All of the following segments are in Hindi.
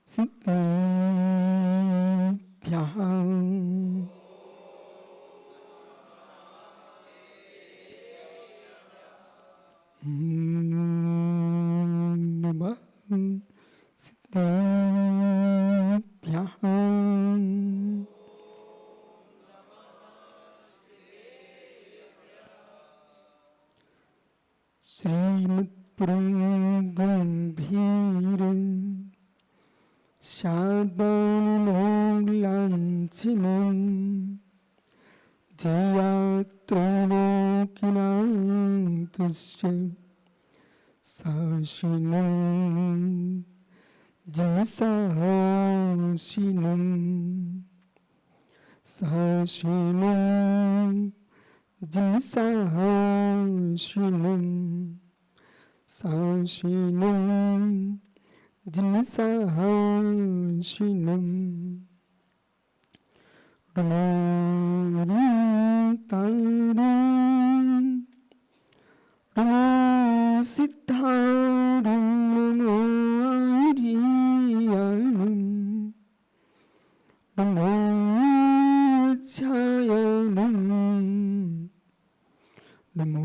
सिद्धिभ्यः नमः सिद्धिभ्यः। श्रीमत्पुरं गम्भीर स्याद्बाणिमोग्लाञ्छनं जयात्रैलोक्यनाथस्य साशिनं जयसाशिनं साशिनं जयसाशिनं साशिनं जयसाशिनं सिद्धारं नमो आर्यानं नमो ध्यायानं नमो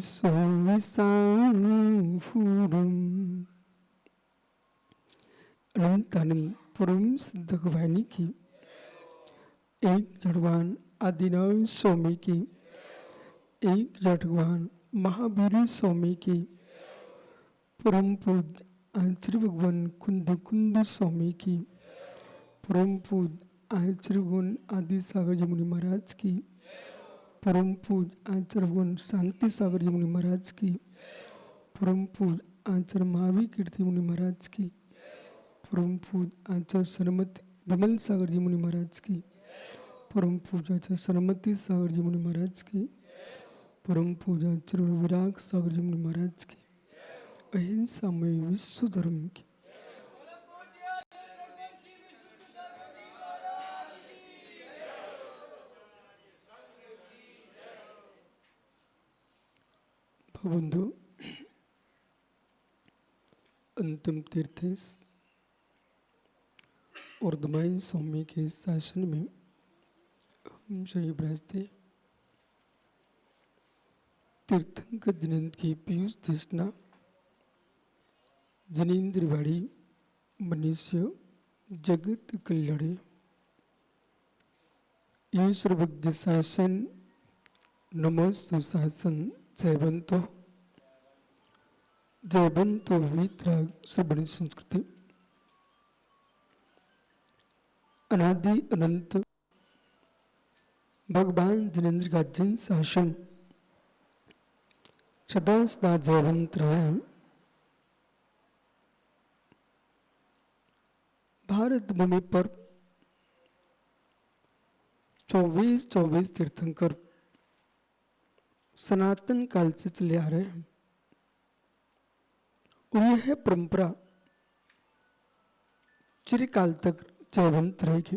सोविसाफुरम्। अनंतानंद परम सिद्ध भवानी की, एक जड़वान आदिनाथ स्वामी की, एक जड़वान महावीर स्वामी की, परम पूज्य आचार्य भगवान कुंद कुंद स्वामी की, परम पूज्य आचार्य भगवान आदि सागर जी मुनि महाराज की, परम पूज्य आचार्य भगवान शांति सागर जी मुनि महाराज की, परम पूज्य आचार्य महावीर कीर्ति मुनि महाराज की, परम पूज्य आचार्य सरमती विमल सागर जी मुनि महाराज की, परम पूज्य आचार्य सरमती सागर जी मुनि महाराज की, परम पूज्य आचार्य विराग सागर जी मुनि महाराज की, अहिंसामय विश्व धर्म की। बंधु, अंतिम तीर्थ अर्धमाइन स्वामी के शासन में हम सही बृहस्पति तीर्थंकर जिनेन्द्र की पीयूष तृष्णा जनेन्द्रवाड़ी मनुष्य जगत कल्याणे ये सर्वज्ञ शासन नमस्तु शासन जयवंतो वितराग श्रवण संस्कृति। अनादि अनंत भगवान जिनेन्द्र का जन शासन सदा सदा जयवंत रहा। भारत भूमि पर 24 तीर्थंकर सनातन काल से चले आ रहे हैं और यह परंपरा चिरकाल तक जयवंत रहेगी।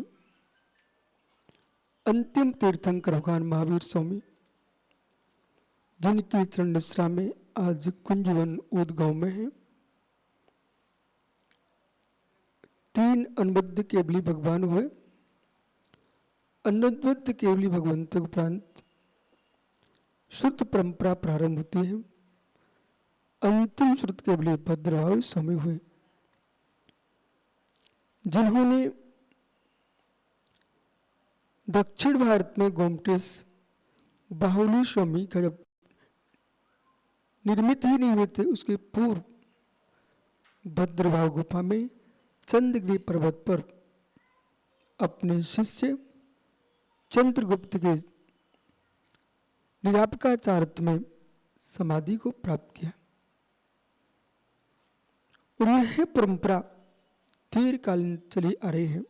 अंतिम तीर्थंकर भगवान महावीर स्वामी जिनकी चरण निश्रा में आज कुंजवन उदगांव में है। 3 अनबद्ध केवली भगवान हुए। अनद्वैत केवली भगवंतों के उपरांत शुद्ध परंपरा प्रारंभ होती है। अंतिम श्रुत केवली भद्रभाव स्वामी हुए, जिन्होंने दक्षिण भारत में गोमटेश बाहुली स्वामी का जब निर्मित ही नहीं हुए थे, उसके पूर्व भद्रभाव गुफा में चंद्रगिरी पर्वत पर अपने शिष्य चंद्रगुप्त के निरापकाचार्य में समाधि को प्राप्त किया और यह परंपरा दीर्घकालीन चली आ रही है।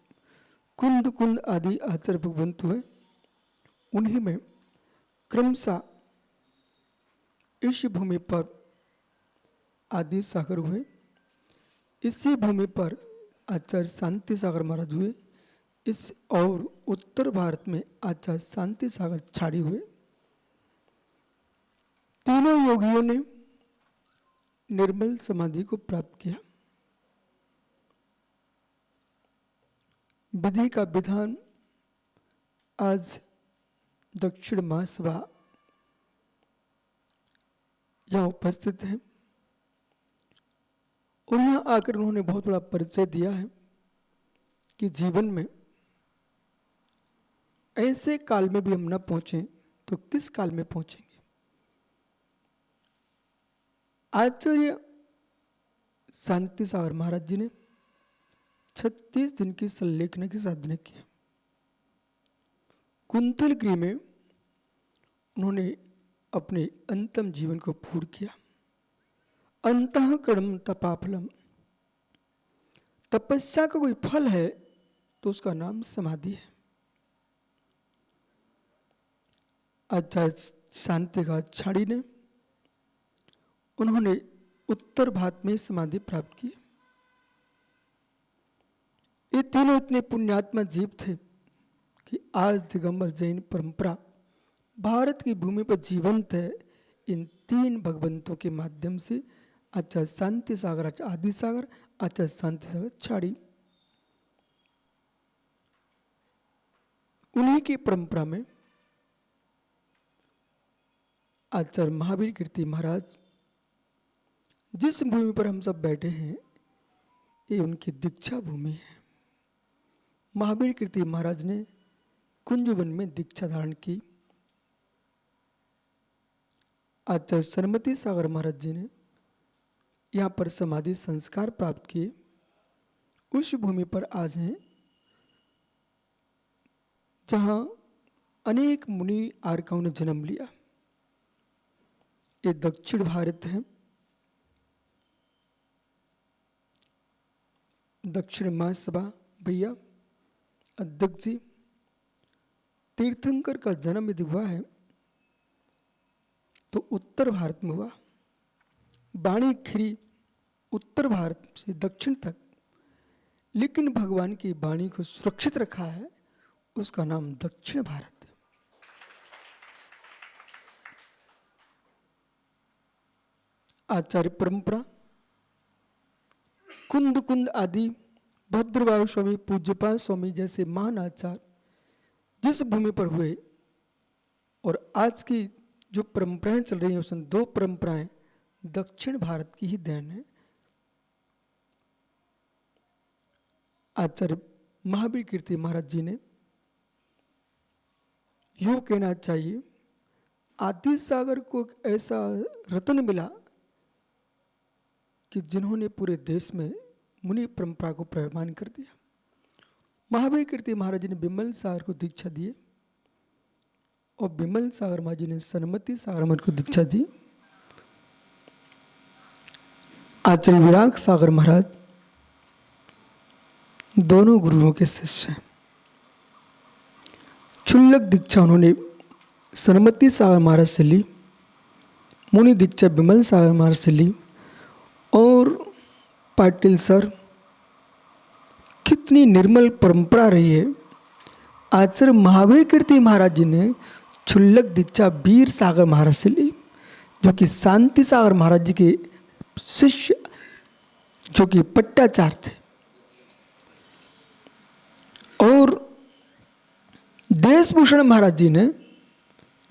कुंद कुंद आदि आचार्य भगवंत हुए, उन्हीं में क्रमशः इस भूमि पर आदि सागर हुए। इसी भूमि पर आचार्य शांति सागर महाराज हुए। इस और उत्तर भारत में आचार्य शांति सागर छाड़ी हुए। तीनों योगियों ने निर्मल समाधि को प्राप्त किया। विधि का विधान आज दक्षिण महासभा यहाँ उपस्थित है और यहाँ आकर उन्होंने बहुत बड़ा परिचय दिया है कि जीवन में ऐसे काल में भी हम न पहुंचे तो किस काल में पहुंचेंगे। आचार्य शांति सागर महाराज जी ने 36 दिन की संलेखना की साधना की। कुंतलगिरी में उन्होंने अपने अंतिम जीवन को पूर्ण किया। अंतःकरणम तपाफलम, तपस्या का कोई फल है तो उसका नाम समाधि है। आचार्य शांति का छाड़ी ने उन्होंने उत्तर भारत में समाधि प्राप्त की। ये तीनों इतने पुण्यात्मा जीव थे कि आज दिगंबर जैन परंपरा भारत की भूमि पर जीवंत है। इन तीन भगवंतों के माध्यम से आचार्य शांति सागर, आचार्य आदि सागर, आचार्य शांति सागर छाड़ी, उन्हीं की परंपरा में आचार्य महावीर कीर्ति महाराज जिस भूमि पर हम सब बैठे हैं ये उनकी दीक्षा भूमि है। महावीर कीर्ति महाराज ने कुंजवन में दीक्षा धारण की। आचार्य सरमती सागर महाराज जी ने यहाँ पर समाधि संस्कार प्राप्त किए। उस भूमि पर आज हैं जहाँ अनेक मुनि आर्काओं ने जन्म लिया। ये दक्षिण भारत है। दक्षिण महासभा भैया अध्यक्ष जी, तीर्थंकर का जन्म यदि हुआ है तो उत्तर भारत में हुआ। वाणी खिरी उत्तर भारत से दक्षिण तक, लेकिन भगवान की वाणी को सुरक्षित रखा है, उसका नाम दक्षिण भारत है। आचार्य परंपरा कुंद कुंद आदि भद्रवायु स्वामी, पूज्यपाल स्वामी जैसे महान आचार्य जिस भूमि पर हुए, और आज की जो परंपराएं चल रही हैं उसमें दो परंपराएं दक्षिण भारत की ही देन है। आचार्य महावीर कीर्ति महाराज जी ने यूं कहना चाहिए, आदि सागर को एक ऐसा रत्न मिला कि जिन्होंने पूरे देश में मुनि परंपरा को प्रवाहमान कर दिया। महावीर कीर्ति महाराज जी ने विमल सागर को दीक्षा दी और विमल सागर महाराज जी ने सनमती सागर महाराज को दीक्षा दी। आचार्य विराग सागर महाराज दोनों गुरुओं के शिष्य हैं। क्षुल्लक दीक्षा उन्होंने सनमती सागर महाराज से ली, मुनि दीक्षा विमल सागर महाराज से ली। और पाटिल सर, कितनी निर्मल परंपरा रही है। आचार्य महावीर कीर्ति महाराज जी ने क्षुल्लक दीक्षा वीर सागर महाराज से ली, जो कि शांति सागर महाराज जी के शिष्य, जो कि पट्टाचार्य थे। और देशभूषण महाराज जी ने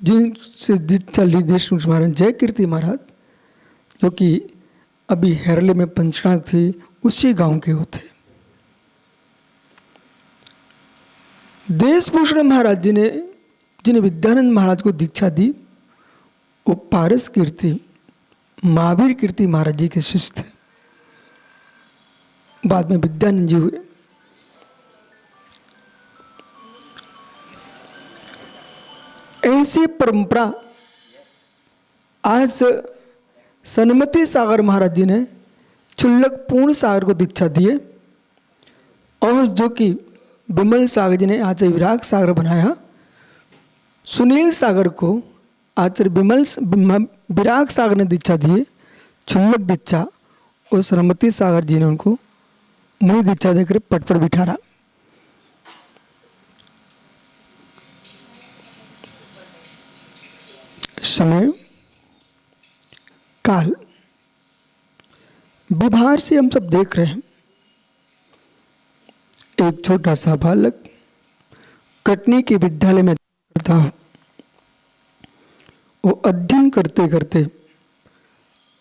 जिनसे दीक्षा ली, देशभूषण महाराज जय कीर्ति महाराज, जो कि अभी हेरले में पंचनाथ थी, उसी गांव के होते। देशभूषण महाराज जी ने जिन्हें विद्यानंद महाराज को दीक्षा दी, वो पारस कीर्ति महावीर कीर्ति महाराज जी के शिष्य थे। बाद में विद्यानंद जी हुए। ऐसी परंपरा आज सनमती सागर महाराज जी ने क्षुल्लक पूर्ण सागर को दीक्षा दिए, और जो कि विमल सागर जी ने आचार्य विराग सागर बनाया। सुनील सागर को आचार्य विराग सागर ने दीक्षा दिए, क्षुल्लक दीक्षा, और सनमती सागर जी ने उनको मुनि दीक्षा देकर पट पर बिठारा। समय काल व्यवहार से हम सब देख रहे हैं, एक छोटा सा बालक कटनी के विद्यालय में पढ़ता हूँ। वो अध्ययन करते करते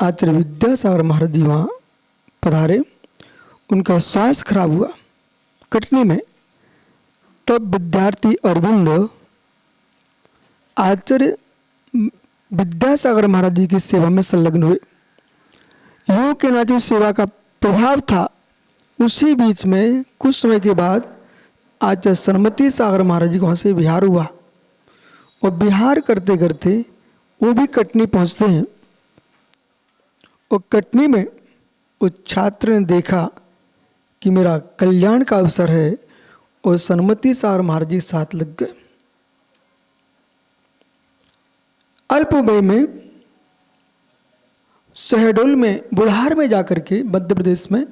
आचार्य विद्यासागर महाराज जी वहाँ पधारे। उनका स्वास्थ्य खराब हुआ कटनी में। तब विद्यार्थी अरविंद आचार्य विद्यासागर महाराज जी की सेवा में संलग्न हुए। योग के नाते सेवा का प्रभाव था। उसी बीच में कुछ समय के बाद आचार्य सरमती सागर महाराज जी को वहाँ से बिहार हुआ और बिहार करते करते वो भी कटनी पहुँचते हैं। और कटनी में उस छात्र ने देखा कि मेरा कल्याण का अवसर है और सरमती सागर महाराज जी साथ लग गए। अल्प वय में शहडोल में बुढ़ार में जाकर के मध्य प्रदेश में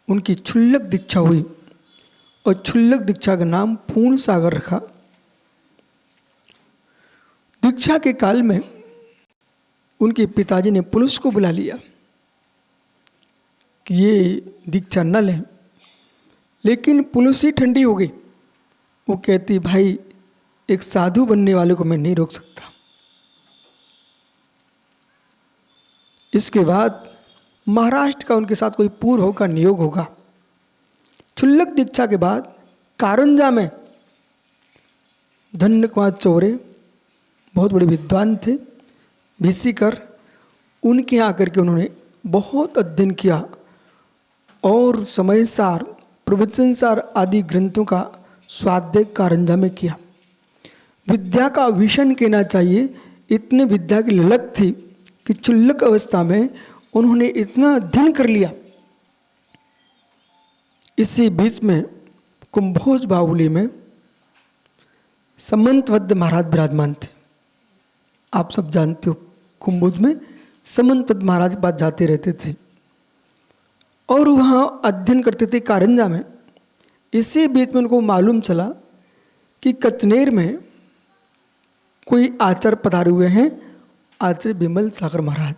उनकी क्षुल्लक दीक्षा हुई और क्षुल्लक दीक्षा का नाम पूर्ण सागर रखा। दीक्षा के काल में उनके पिताजी ने पुलिस को बुला लिया कि ये दीक्षा न लें, लेकिन पुलिस ही ठंडी हो गई। वो कहती भाई एक साधु बनने वाले को मैं नहीं रोक सकता। इसके बाद महाराष्ट्र का उनके साथ कोई पूर्व का नियोग होगा। क्षुल्लक दीक्षा के बाद कारंजा में धन्य कुमार चौरे बहुत बड़े विद्वान थे, भिसीकर, उनके यहाँ आकर के उन्होंने बहुत अध्ययन किया और समय सार, प्रवचन सार आदि ग्रंथों का स्वाध्याय कारंजा में किया। विद्या का विषण कहना चाहिए, इतने विद्या की ललक थी कि क्षुल्लक अवस्था में उन्होंने इतना अध्ययन कर लिया। इसी बीच में कुंभोज बाहुली में समंतवद महाराज विराजमान थे। आप सब जानते हो कुंभोज में समंतवद महाराज के पास जाते रहते थे और वहाँ अध्ययन करते थे कारंजा में। इसी बीच में उनको मालूम चला कि कचनेर में कोई आचार्य पधारे हुए हैं, आचार्य विमल सागर महाराज।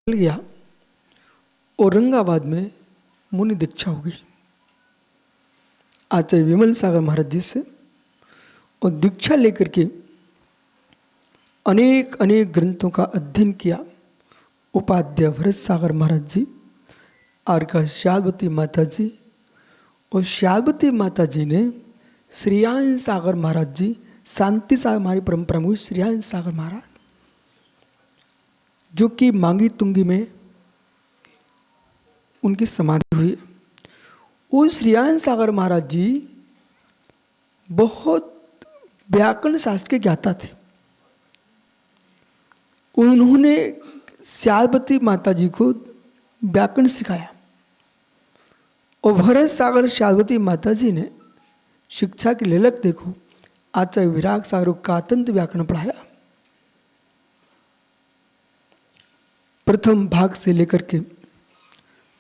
गया औरंगाबाद में मुनि दीक्षा हो गई आचार्य विमल सागर महाराज जी से। और दीक्षा लेकर के अनेक अनेक ग्रंथों का अध्ययन किया। उपाध्याय भरत सागर महाराज जी, आर्का श्यालवती माता जी, और श्यालवती माता जी ने श्रीयान सागर महाराज जी, शांति सागर हमारी परंपरा में श्रीयान सागर महाराज, जो कि मांगी तुंगी में उनकी समाधि हुई। वो श्रीयान सागर महाराज जी बहुत व्याकरण शास्त्र के ज्ञाता थे। उन्होंने श्यालवती माता जी को व्याकरण सिखाया और भरत सागर श्यालवती माता जी ने शिक्षा की ललक देखो आचार्य विराग सागर कातंत व्याकरण पढ़ाया। प्रथम भाग से लेकर के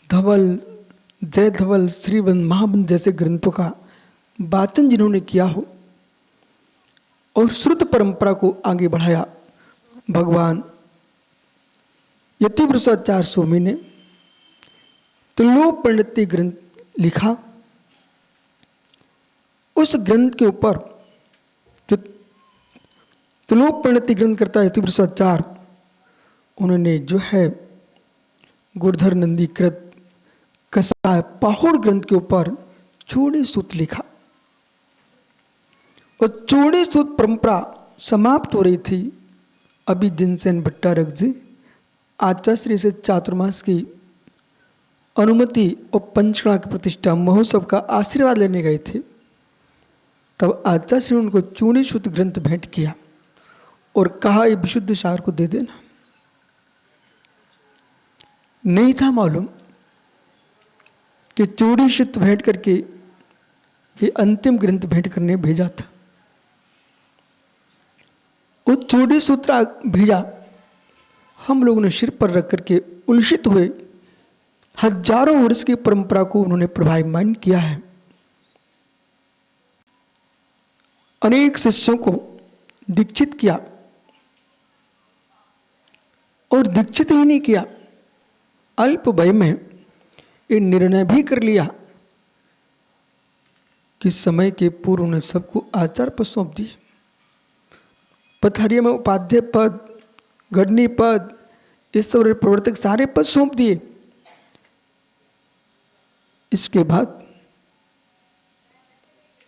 धवल, जय धवल, श्रीवंत, महावंत जैसे ग्रंथों का वाचन जिन्होंने किया हो और श्रुत परंपरा को आगे बढ़ाया, भगवान यतिवृषाचार्य स्वामी ने त्रिलोक पंडिती ग्रंथ लिखा। उस ग्रंथ के ऊपर जो त्रिलोक पंडिती ग्रंथ करता है यतिवृषाचार्य, उन्होंने जो है गुरधर नंदीकृत कसाय पाहुड़ ग्रंथ के ऊपर चूड़ी सूत लिखा। और चूड़ी सूत परंपरा समाप्त हो रही थी। अभी जिनसेन भट्टारक जी आचार्य से चातुर्मास की अनुमति और पंचकणा की प्रतिष्ठा महोत्सव का आशीर्वाद लेने गए थे। तब आचार्य ने उनको चूड़ी सूत ग्रंथ भेंट किया और कहा ये विशुद्ध सार को दे देना। नहीं था मालूम कि चूड़ी सूत भेंट करके ये अंतिम ग्रंथ भेंट करने भेजा था। वो चूड़ी सूत्र भेजा, हम लोगों ने सिर पर रख करके उलसित हुए। हजारों वर्ष की परंपरा को उन्होंने प्रभावमान किया है। अनेक शिष्यों को दीक्षित किया और दीक्षित ही नहीं किया, अल्प वय में ये निर्णय भी कर लिया कि समय के पूर्व उन्हें सबको आचार्य पद सौंप दिए। पथरिया में उपाध्याय पद, गढ़नी पद, इस तरह प्रवर्तक सारे पद सौंप दिए। इसके बाद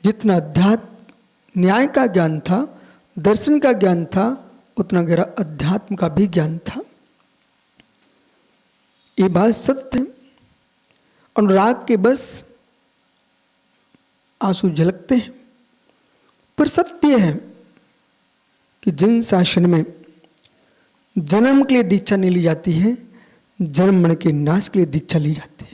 जितना अध्यात्म न्याय का ज्ञान था, दर्शन का ज्ञान था, उतना गहरा अध्यात्म का भी ज्ञान था। ये बात सत्य है। अनुराग के बस आंसू झलकते हैं, पर सत्य है कि जिन शासन में जन्म के लिए दीक्षा नहीं ली जाती है, जन्म मरण के नाश के लिए दीक्षा ली जाती है।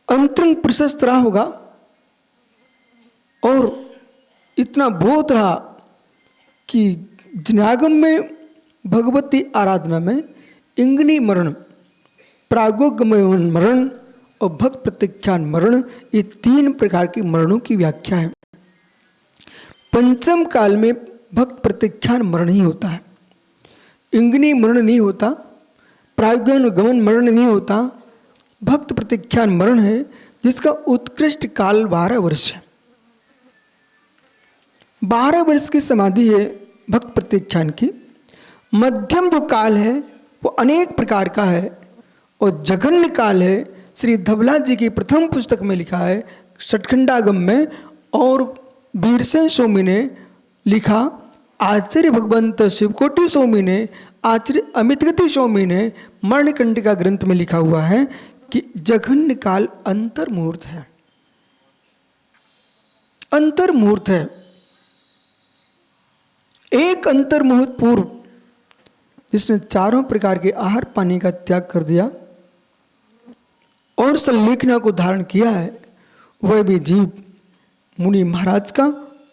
अंतरंग प्रशस्त रहा होगा और इतना बोध रहा कि जनागम में, भगवती आराधना में इंगनी मरण, प्रागोगमन मरण और भक्त प्रत्याख्यान मरण, ये 3 प्रकार के मरणों की व्याख्या है। पंचम काल में भक्त प्रत्याख्यान मरण ही होता है, इंगनी मरण नहीं होता, प्रागोगमन मरण नहीं होता, भक्त प्रत्याख्यान मरण है, जिसका उत्कृष्ट काल 12 वर्ष है। 12 वर्ष की समाधि है भक्त प्रत्याख्यान की। मध्यम जो काल है वो अनेक प्रकार का है और जघन्य काल है। श्री धवला जी की प्रथम पुस्तक में लिखा है षटखंडागम में, और वीरसेन स्वामी ने लिखा, आचार्य भगवंत शिवकोटि स्वामी ने, आचार्य अमितगति स्वामी ने मरणकंडिका ग्रंथ में लिखा हुआ है कि जघन्य काल अंतर मुहूर्त है। अंतर मुहूर्त है। एक अंतर मुहूर्त पूर्व जिसने 4 प्रकार के आहार पानी का त्याग कर दिया और संलेखना को धारण किया है, वह भी जीव मुनि महाराज का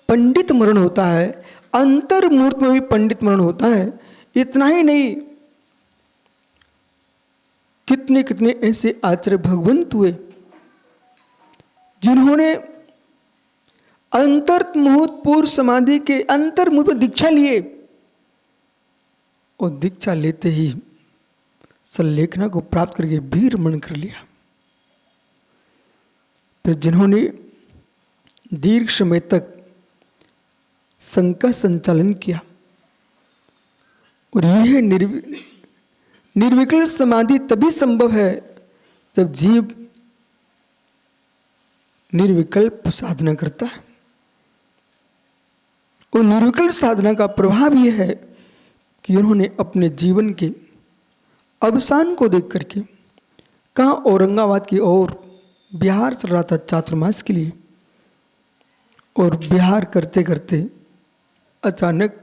पंडित मरण होता है। अंतर मुहूर्त में भी पंडित मरण होता है। इतना ही नहीं, कितने कितने ऐसे आचार्य भगवंत हुए जिन्होंने अंतर मुहूर्त पूर्व समाधि के अंतर मुहूर्त में दीक्षा लिए और दीक्षा लेते ही संलेखना को प्राप्त करके वीर मरण कर लिया। फिर जिन्होंने दीर्घ समय तक संघ का संचालन किया। और यह निर्विकल्प समाधि तभी संभव है जब जीव निर्विकल्प साधना करता है। और निर्विकल्प साधना का प्रभाव यह है कि उन्होंने अपने जीवन के अवसान को देख करके, कहाँ औरंगाबाद की ओर बिहार चल रहा था चातुर्मास के लिए, और बिहार करते करते अचानक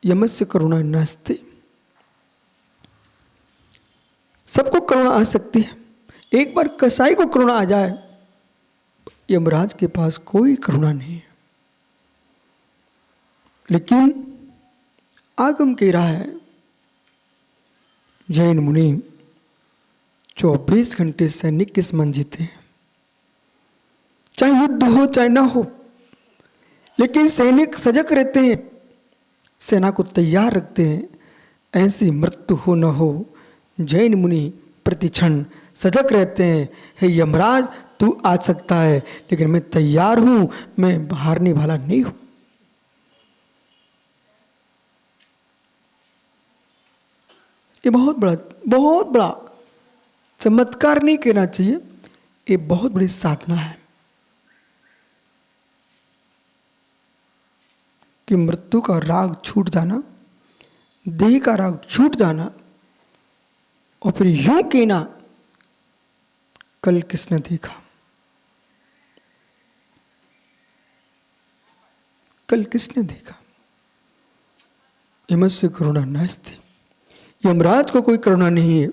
यमस्य करुणा नास्ते। सबको करुणा आ सकती है, एक बार कसाई को करुणा आ जाए, यमराज के पास कोई करुणा नहीं है। लेकिन आगम कह रहा है, जैन मुनि 24 घंटे सैनिक के समान जीते हैं, चाहे युद्ध हो चाहे ना हो, लेकिन सैनिक सजग रहते हैं, सेना को तैयार रखते हैं। ऐसी मृत्यु हो न हो, जैन मुनि प्रतिक्षण सजग रहते हैं। हे यमराज, तू आ सकता है, लेकिन मैं तैयार हूं, मैं हारने वाला नहीं हूं। ये बहुत बड़ा चमत्कार नहीं कहना चाहिए, ये बहुत बड़ी साधना है कि मृत्यु का राग छूट जाना, देह का राग छूट जाना, और फिर यूं कहना, कल किसने देखा, कल किसने देखा। यमस्य करुणा नास्ति, यमराज को कोई करुणा नहीं है।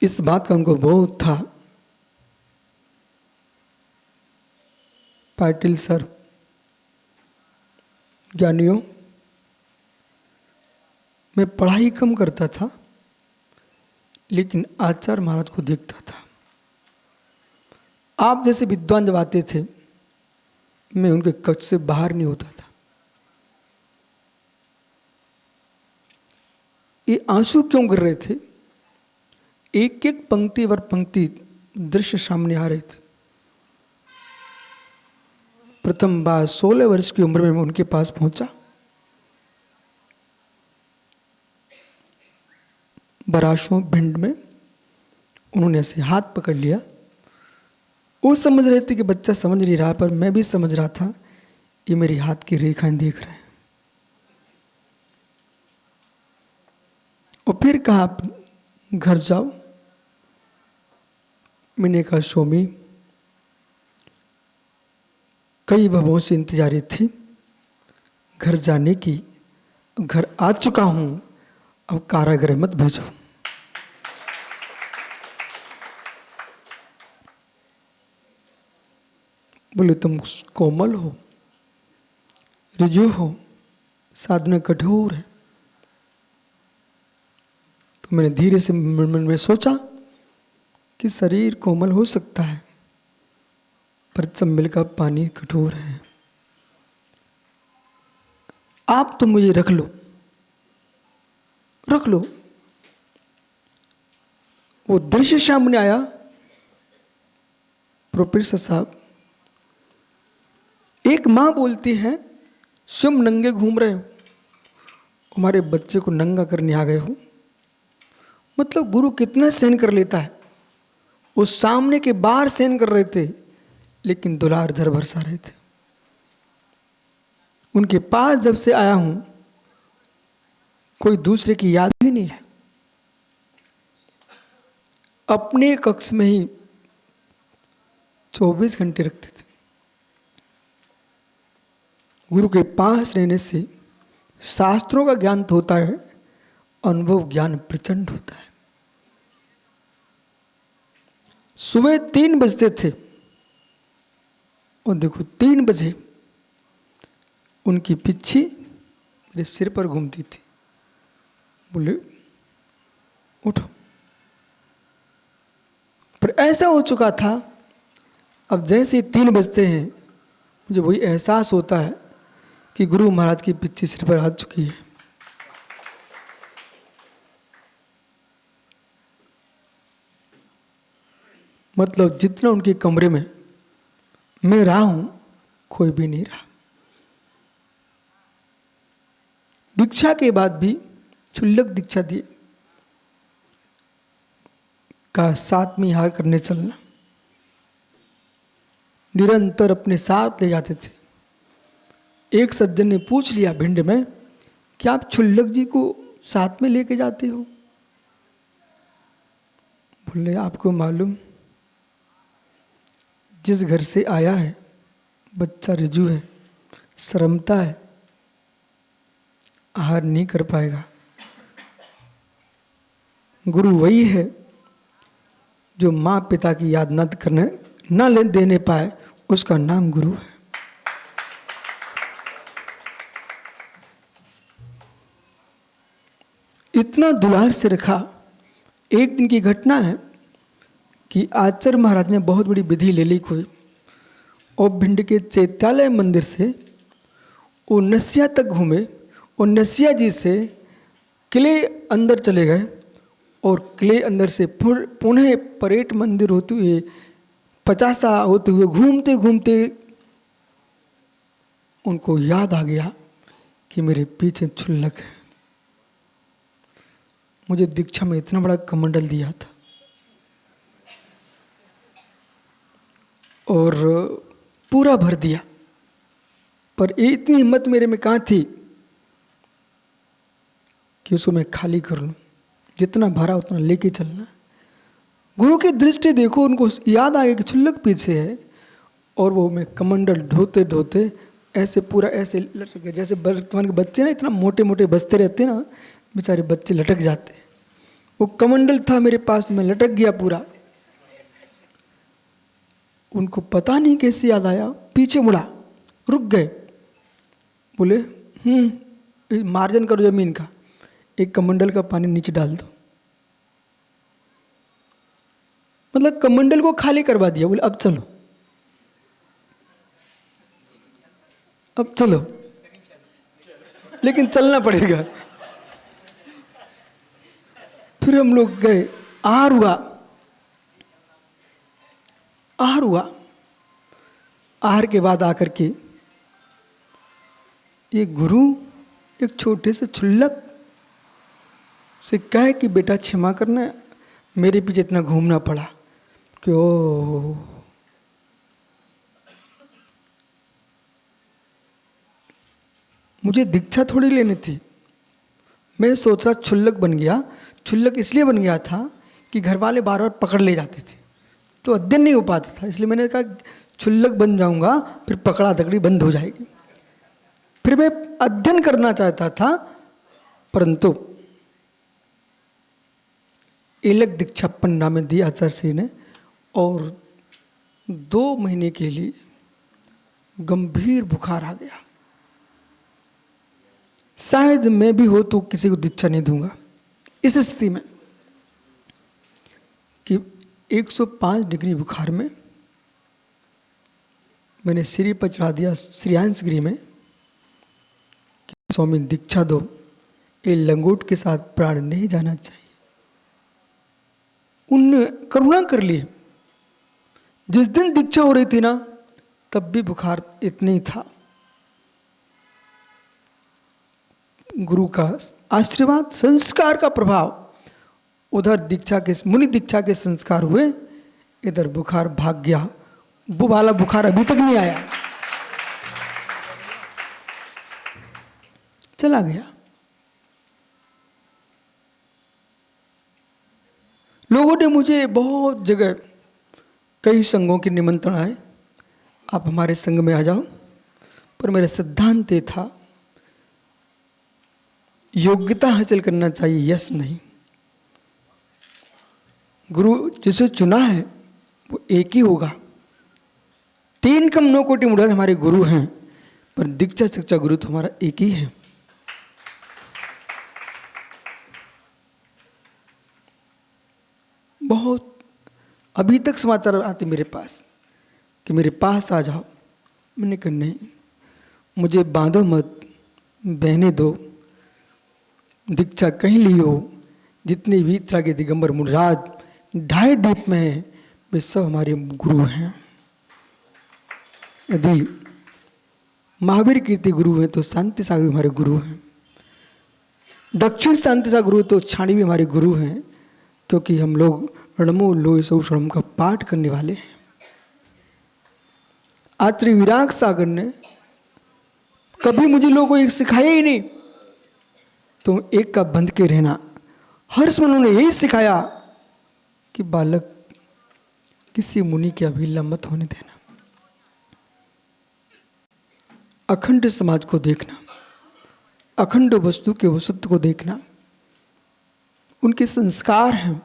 इस बात का उनको बोध था। पाटिल सर, ज्ञानियों, मैं पढ़ाई कम करता था, लेकिन आचार्य महाराज को देखता था। आप जैसे विद्वान जब आते थे, मैं उनके कक्ष से बाहर नहीं होता था। ये आंसू क्यों गिर रहे थे? एक एक पंक्ति वर पंक्ति दृश्य सामने आ रहे थे। प्रथम बार 16 वर्ष की उम्र में मैं उनके पास पहुंचा। बराशों भिंड में उन्होंने ऐसे हाथ पकड़ लिया। वो समझ रहे थे कि बच्चा समझ नहीं रहा, पर मैं भी समझ रहा था, ये मेरी हाथ की रेखाएं देख रहे हैं। और फिर कहा, आप घर जाओ। मैंने कहा, स्वामी, कई भवों से इंतजारी थी घर जाने की, घर आ चुका हूं, अब कारागृह मत भेजो। बोले, तुम कोमल हो, ऋजु हो, साधना कठोर है। तो मैंने धीरे से मन में सोचा कि शरीर कोमल हो सकता है, पर चंबल का पानी कठोर है। आप तो मुझे रख लो, रख लो। वो दृश्य सामने आया। प्रोफेसर साहब, एक मां बोलती है, तुम नंगे घूम रहे हो, हमारे बच्चे को नंगा करने आ गए हो। मतलब गुरु कितना सहन कर लेता है। वो सामने के बाहर सहन कर रहे थे, लेकिन दुलार धर बरसा रहे थे। उनके पास जब से आया हूं, कोई दूसरे की याद ही नहीं है। अपने कक्ष में ही 24 घंटे रखते थे। गुरु के पास रहने से शास्त्रों का ज्ञान तो होता है, अनुभव ज्ञान प्रचंड होता है। सुबह 3 बजते थे, और देखो 3 बजे उनकी पिच्छी मेरे सिर पर घूमती थी। बोले, उठो। पर ऐसा हो चुका था, अब जैसे 3 बजते हैं, मुझे वही एहसास होता है कि गुरु महाराज की पिच्छी सिर पर आ चुकी है। मतलब जितना उनके कमरे में मैं रहा हूं, कोई भी नहीं रहा। दीक्षा के बाद भी क्षुल्लक दीक्षा दिए का साथ में हार करने चलना, निरंतर अपने साथ ले जाते थे। एक सज्जन ने पूछ लिया भिंड में कि आप क्षुल्लक जी को साथ में लेके जाते हो? बोले आपको मालूम, जिस घर से आया है बच्चा रिजू है, शर्मता है, आहार नहीं कर पाएगा। गुरु वही है जो माँ पिता की याद न करने न ले देने पाए, उसका नाम गुरु है। इतना दुलार से रखा। एक दिन की घटना है कि आचार्य महाराज ने बहुत बड़ी विधि ले ली कोई, और भिंड के चैत्यालय मंदिर से वो नसिया तक घूमे, और नसिया जी से किले अंदर चले गए, और किले अंदर से पुनः परेड मंदिर होते हुए, पचासा होते हुए, घूमते घूमते उनको याद आ गया कि मेरे पीछे क्षुल्लक है। मुझे दीक्षा में इतना बड़ा कमंडल दिया था, और पूरा भर दिया, पर इतनी हिम्मत मेरे में कहाँ थी कि उसको मैं खाली कर लूं। जितना भरा उतना लेके चलना। गुरु की दृष्टि देखो, उनको याद आ गया कि क्षुल्लक पीछे है, और वो मैं कमंडल ढोते ढोते ऐसे पूरा ऐसे लटक गया। जैसे वर्तमान के बच्चे ना इतना मोटे मोटे बस्ते रहते ना, बेचारे बच्चे लटक जाते हैं। वो कमंडल था मेरे पास, मैं लटक गया पूरा। उनको पता नहीं कैसे याद आया, पीछे मुड़ा, रुक गए, बोले मार्जन करो जमीन का, एक कमंडल का पानी नीचे डाल दो। मतलब कमंडल को खाली करवा दिया। बोले अब चलो, अब चलो, लेकिन चलना पड़ेगा। फिर हम लोग गए, आहार हुआ। आहार के बाद आकर के ये गुरु एक छोटे से क्षुल्लक से कहे कि बेटा क्षमा करना, मेरे पीछे इतना घूमना पड़ा। क्यों? मुझे दीक्षा थोड़ी लेनी थी। मैं सोच रहा क्षुल्लक बन गया। क्षुल्लक इसलिए बन गया था कि घर वाले बार बार पकड़ ले जाते थे, तो अध्ययन नहीं हो पाता था। इसलिए मैंने कहा क्षुल्लक बन जाऊंगा, फिर पकड़ा धकड़ी बंद हो जाएगी। फिर मैं अध्ययन करना चाहता था, परंतु एलक दीक्षा पन्ना में दी आचार्य श्री ने, और 2 महीने के लिए गंभीर बुखार आ गया। शायद मैं भी हो तो किसी को दीक्षा नहीं दूंगा। इस स्थिति में कि 105 डिग्री बुखार में मैंने सिरी पर चढ़ा दिया श्रीयांश गिरी में कि स्वामी दीक्षा दो, ये लंगोट के साथ प्राण नहीं जाना चाहिए। उनने करुणा कर ली। जिस दिन दीक्षा हो रही थी ना, तब भी बुखार इतना ही था। गुरु का आशीर्वाद, संस्कार का प्रभाव, उधर दीक्षा के मुनि दीक्षा के संस्कार हुए, इधर बुखार भाग गया। वो वाला बुखार अभी तक नहीं आया, चला गया। लोगों ने मुझे बहुत जगह, कई संघों के निमंत्रण आए, आप हमारे संघ में आ जाओ, पर मेरा सिद्धांत ये था योग्यता हासिल करना चाहिए, यश नहीं। गुरु जिसे चुना है वो एक ही होगा। 3 कम 9 कोटि मुराद हमारे गुरु हैं, पर दीक्षा शिक्षा गुरु तो हमारा एक ही है। बहुत अभी तक समाचार आते मेरे पास कि मेरे पास आ जाओ। मैंने कहा नहीं, मुझे बांधो मत, बहने दो। दीक्षा कहीं ली हो, जितने भी तरह के दिगंबर मुराद 2.5 द्वीप में हैं, वे सब हमारे गुरु हैं। यदि महावीर कीर्ति गुरु हैं तो शांति सागर हमारे गुरु हैं। दक्षिण शांति सा गुरु तो छाणी भी हमारे गुरु हैं, क्योंकि हम लोग रणमो लोय सौषणम का पाठ करने वाले हैं। आचार्य विराग सागर ने कभी मुझे लोगों को एक सिखाया ही नहीं, तो एक का बंध के रहना। हर समय उन्होंने यही सिखाया कि बालक किसी मुनि की अवहेलना मत होने देना, अखंड समाज को देखना, अखंड वस्तु के वसत्व को देखना, उनके संस्कार हैं।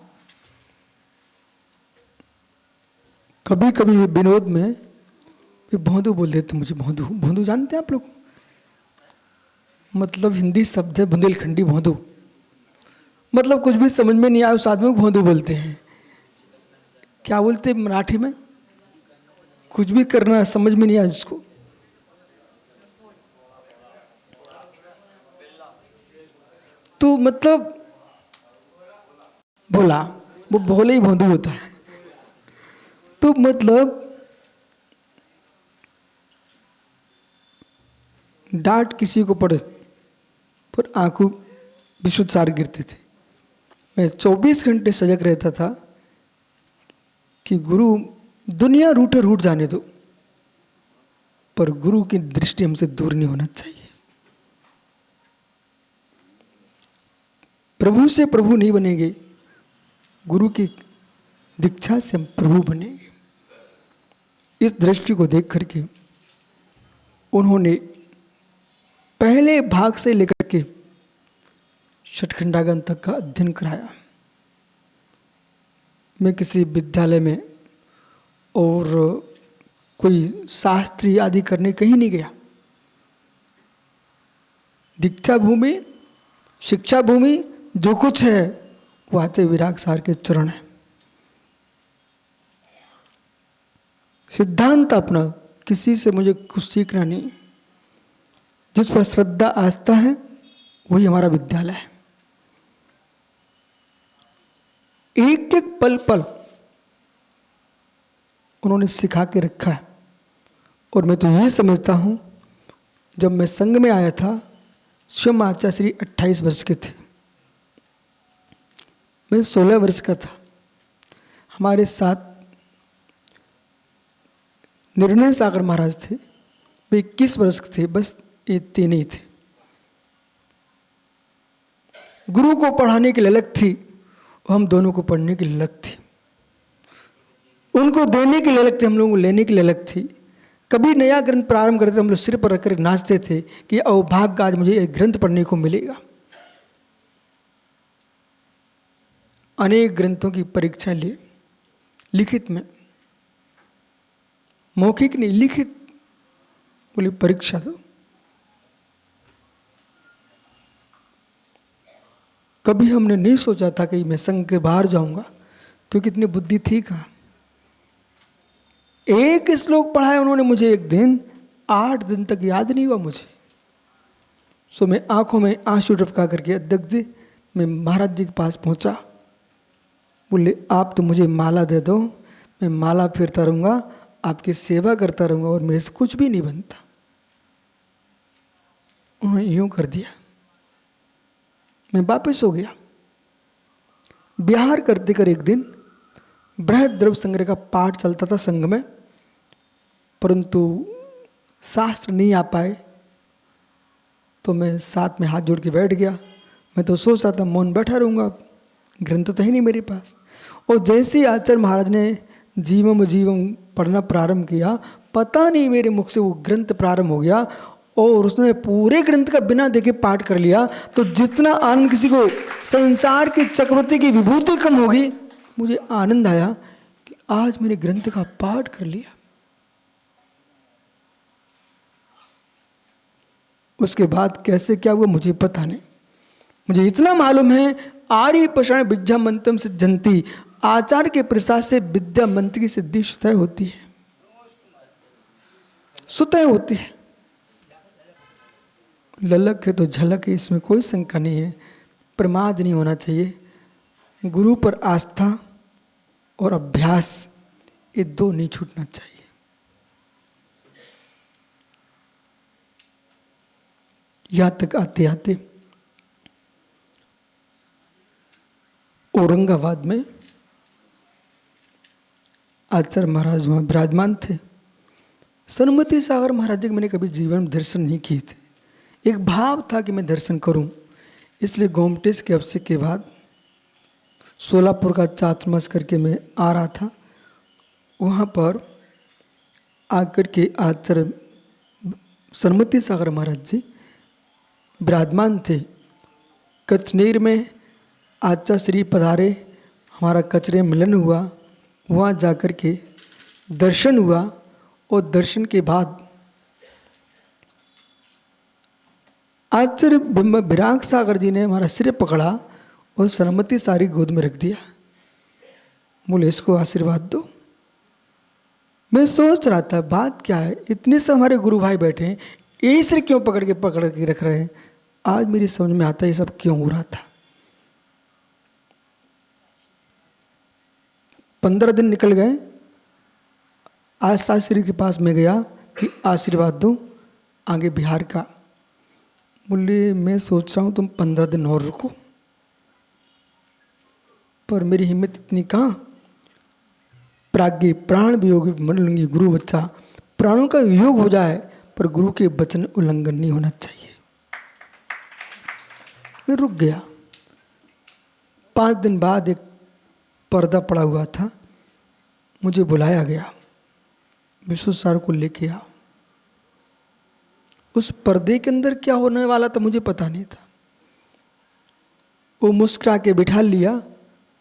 कभी कभी विनोद में वे भोंदू बोल देते मुझे। भोंदू, भोंदू जानते हैं आप लोग? मतलब हिंदी शब्द है बुंदेलखंडी भोंदू। मतलब कुछ भी समझ में नहीं आया उस आदमी को भोंदू बोलते हैं। क्या बोलते हैं मराठी में? कुछ भी करना समझ में नहीं आया जिसको। तो मतलब बोला, वो भोले ही भोंदू होता है। तो मतलब डांट किसी को पड़े पर आंखों विशुद्ध सार गिरते थे। मैं 24 घंटे सजग रहता था कि गुरु दुनिया रूठे रूठ जाने दो, पर गुरु की दृष्टि हमसे दूर नहीं होना चाहिए। प्रभु से प्रभु नहीं बनेंगे, गुरु की दीक्षा से हम प्रभु बनेंगे। इस दृष्टि को देख करके उन्होंने पहले भाग से लेकर के छठखंडागन तक का अध्ययन कराया। मैं किसी विद्यालय में और कोई शास्त्री आदि करने कहीं नहीं गया। दीक्षा भूमि, शिक्षा भूमि जो कुछ है वो आचार्य विराग सार के चरण है। सिद्धांत अपना, किसी से मुझे कुछ सीखना नहीं। जिस पर श्रद्धा आस्था है वही हमारा विद्यालय है। एक एक पल पल उन्होंने सिखा के रखा है। और मैं तो ये समझता हूं, जब मैं संघ में आया था स्वयं आचार्य श्री 28 वर्ष के थे, मैं 16 वर्ष का था। हमारे साथ निर्णय सागर महाराज थे, वे 21 वर्ष के थे। बस ये 3 ही थे। गुरु को पढ़ाने के लिए अलग थी, हम दोनों को पढ़ने के लिए अलग थी। उनको देने के लिए अलग थे, हम लोगों को लेने के लिए अलग थी। कभी नया ग्रंथ प्रारंभ करते हम लोग सिर पर रखकर नाचते थे कि अवभाग्य आज मुझे एक ग्रंथ पढ़ने को मिलेगा। अनेक ग्रंथों की परीक्षा ली, लिखित में, मौखिक नहीं, लिखित। बोली परीक्षा दो। कभी हमने नहीं सोचा था कि मैं संघ के बाहर जाऊंगा, क्योंकि इतनी बुद्धि थी कहाँ। एक श्लोक पढ़ाया उन्होंने मुझे एक दिन, 8 दिन तक याद नहीं हुआ मुझे। सो मैं आंखों में आंसू टपका करके, अध्यक्ष जी, मैं महाराज जी के पास पहुंचा। बोले आप तो मुझे माला दे दो, मैं माला फेरता रहूंगा, आपकी सेवा करता रहूंगा और मेरे से कुछ भी नहीं बनता। उन्होंने यूं कर दिया। मैं वापस हो गया। बिहार करते कर एक दिन बृहद द्रव्य संग्रह का पाठ चलता था संघ में, परंतु शास्त्र नहीं आ पाए, तो मैं साथ में हाथ जोड़ के बैठ गया। मैं तो सोच रहा था मौन बैठा रहूँगा, ग्रंथ तो है नहीं मेरे पास। और जैसे ही आचार्य महाराज ने जीवम जीवम पढ़ना प्रारंभ किया, पता नहीं मेरे मुख से वो ग्रंथ प्रारंभ हो गया और उसने पूरे ग्रंथ का बिना देखे पाठ कर लिया। तो जितना आनंद किसी को संसार की चक्रवर्ती की विभूति कम होगी, मुझे आनंद आया कि आज मैंने ग्रंथ का पाठ कर लिया। उसके बाद कैसे क्या हुआ मुझे पता नहीं। मुझे इतना मालूम है, आर्य पषाण विद्या मंत्रम सिद्धंती, आचार्य के प्रसाद से विद्या मंत्र की सिद्धि स्वतः होती है, स्वतः होती है। ललक है तो झलक है, इसमें कोई शंका नहीं है। प्रमाद नहीं होना चाहिए। गुरु पर आस्था और अभ्यास, ये दो नहीं छूटना चाहिए। यहाँ तक आते आते औरंगाबाद में आचार्य महाराज वहाँ विराजमान थे। सन्मति सागर महाराज जी के मैंने कभी जीवन में दर्शन नहीं किए थे। एक भाव था कि मैं दर्शन करूं, इसलिए गोमटेश के अवसर के बाद सोलापुर का चातुर्मास करके मैं आ रहा था। वहाँ पर आकर के आचार्य सन्मति सागर महाराज जी विराजमान थे। कचनेर में आचार्य श्री पधारे, हमारा कचरे मिलन हुआ, वहाँ जाकर के दर्शन हुआ और दर्शन के बाद आचार्य विराग सागर जी ने हमारा सिर पकड़ा और सन्मति सारी गोद में रख दिया। बोले इसको आशीर्वाद दो। मैं सोच रहा था बात क्या है, इतने से हमारे गुरु भाई बैठे हैं, यही सिर क्यों पकड़ के रख रहे हैं। आज मेरी समझ में आता है ये सब क्यों हो रहा था। 15 दिन निकल गए। आज शास्त्री के पास में गया कि आशीर्वाद दो आगे बिहार का। बोले मैं सोच रहा हूँ तुम 15 दिन और रुको, पर मेरी हिम्मत इतनी कहाँ। प्राज्ञ प्राण वियोगी मनोलिंगी गुरु बच्चा, प्राणों का वियोग हो जाए पर गुरु के वचन उल्लंघन नहीं होना चाहिए। मैं रुक गया। 5 दिन बाद एक पर्दा पड़ा हुआ था, मुझे बुलाया गया, विश्व सार को लेके आ। उस पर्दे के अंदर क्या होने वाला था मुझे पता नहीं था। वो मुस्कुरा के बिठा लिया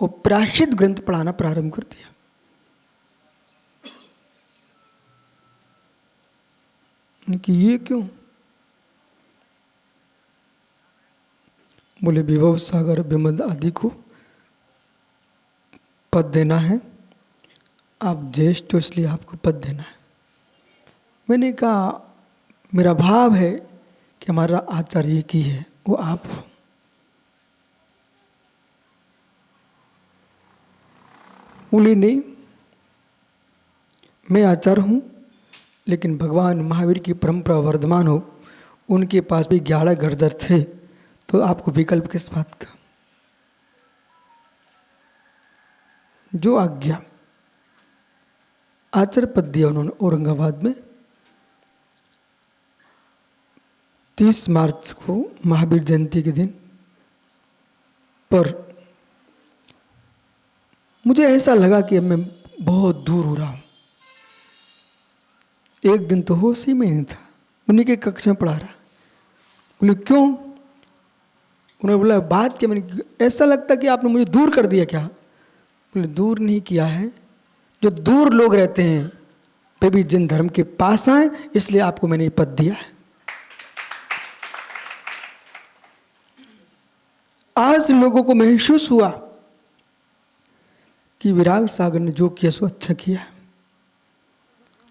और प्रायश्चित ग्रंथ पढ़ाना प्रारंभ कर दिया। कि ये क्यों। बोले विभव सागर विमद आदि को पद देना है, आप ज्येष्ठ हो इसलिए आपको पद देना है। मैंने कहा मेरा भाव है कि हमारा आचार्य की है, वो आप हो। बोले नहीं, मैं आचार्य हूँ, लेकिन भगवान महावीर की परंपरा वर्धमान हो, उनके पास भी 11 गरदर थे, तो आपको विकल्प किस बात का। जो आज्ञा। आचार्य पद दिया उन्होंने औरंगाबाद में। 30 मार्च को महावीर जयंती के दिन। पर मुझे ऐसा लगा कि अब मैं बहुत दूर हो रहा हूँ। एक दिन तो होश ही में नहीं था, उन्हीं के कक्ष में पढ़ा रहा। बोले क्यों। उन्होंने बोला बात क्या। मैंने ऐसा लगता कि आपने मुझे दूर कर दिया क्या। बोले दूर नहीं किया है, जो दूर लोग रहते हैं वे भी जिन धर्म के पास आए, इसलिए आपको मैंने ये पद दिया है। आज लोगों को महसूस हुआ कि विराग सागर ने जो किया सो अच्छा किया है।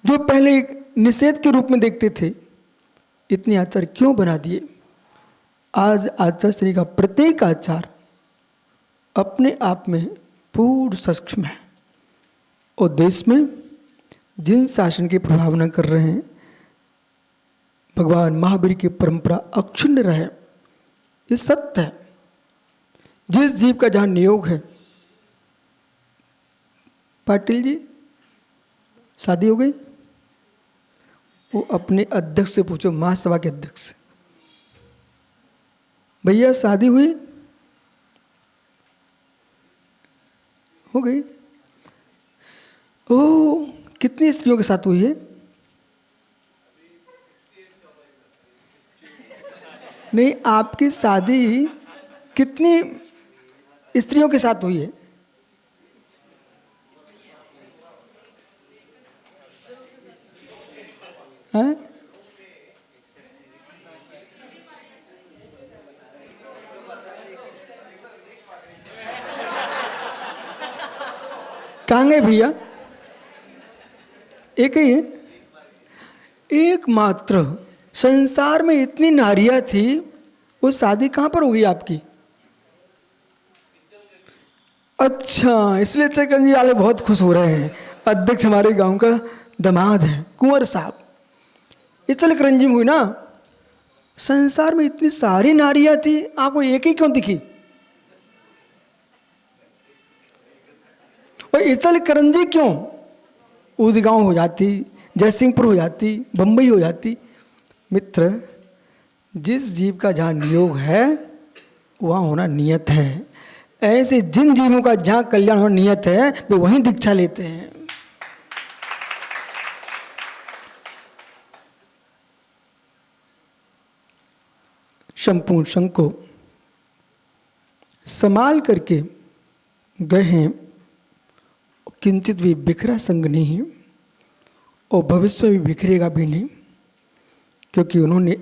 जो पहले एक निषेध के रूप में देखते थे, इतने आचार क्यों बना दिए। आज आचार्य श्री का प्रत्येक आचार अपने आप में पूर्ण सक्षम है और देश में जिन शासन की प्रभावना कर रहे हैं, भगवान महावीर की परंपरा अक्षुण्ण रहे, ये सत्य है। जिस जीव का जहां नियोग है। पाटिल जी शादी हो गई। वो अपने अध्यक्ष से पूछो, महासभा के अध्यक्ष से, भैया शादी हुई। हो गई। ओह, कितनी स्त्रियों के साथ हुई है। नहीं, आपकी शादी कितनी स्त्रियों के साथ हुई है। हैं? कहाँ गए भैया। एक ही है। एकमात्र संसार में इतनी नारियां थी, वो शादी कहाँ पर होगी आपकी। अच्छा, इसलिए चकरंजी वाले बहुत खुश हो रहे हैं। अध्यक्ष हमारे गांव का दामाद है, कुंवर साहब। इसलिए करंजी में हुई ना। संसार में इतनी सारी नारियां थी, आपको एक ही क्यों दिखी। और इचल करंजी क्यों, ऊदगांव हो जाती, जयसिंहपुर हो जाती, बम्बई हो जाती। मित्र, जिस जीव का जहाँ नियोग है वहाँ होना नियत है। ऐसे जिन जीवों का जहाँ कल्याण होना नियत है वे वहीं दीक्षा लेते हैं। संपूर्ण संघ को संभाल करके गए हैं, किंचित भी बिखरा संग नहीं है और भविष्य में भी बिखरेगा भी नहीं, क्योंकि उन्होंने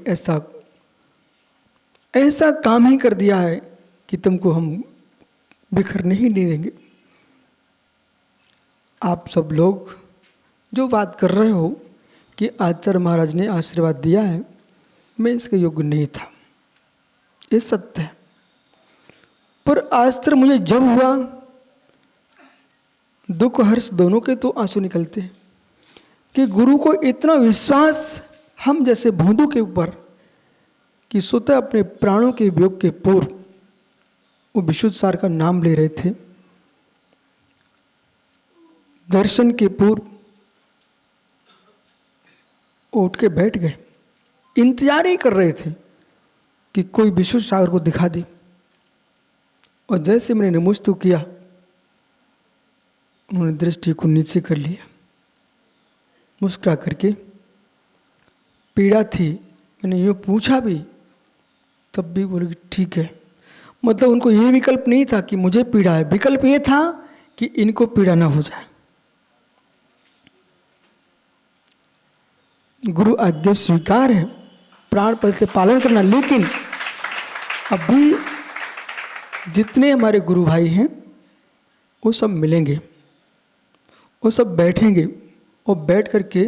ऐसा काम ही कर दिया है कि तुमको हम बिखरने ही नहीं देंगे। आप सब लोग जो बात कर रहे हो कि आचार्य महाराज ने आशीर्वाद दिया है, मैं इसके योग्य नहीं था, ये सत्य है। पर आश्चर्य मुझे जब हुआ, दुख हर्ष दोनों के तो आंसू निकलते हैं कि गुरु को इतना विश्वास हम जैसे भोंदू के ऊपर कि स्वतः अपने प्राणों के वियोग के पूर्व वो विशुद्ध सार का नाम ले रहे थे, दर्शन के पूर्व उठ के बैठ गए, इंतजार ही कर रहे थे कि कोई विशुद्ध सागर को दिखा दे। और जैसे मैंने नमस्तु किया, उन्होंने दृष्टि को नीचे कर लिया, मुस्कुरा करके, पीड़ा थी, मैंने यूँ पूछा भी तब भी बोले कि ठीक है। मतलब उनको ये विकल्प नहीं था कि मुझे पीड़ा है, विकल्प ये था कि इनको पीड़ा ना हो जाए। गुरु आज्ञा स्वीकार है, प्राण पद से पालन करना, लेकिन अभी जितने हमारे गुरु भाई हैं वो सब मिलेंगे, वो सब बैठेंगे और बैठ करके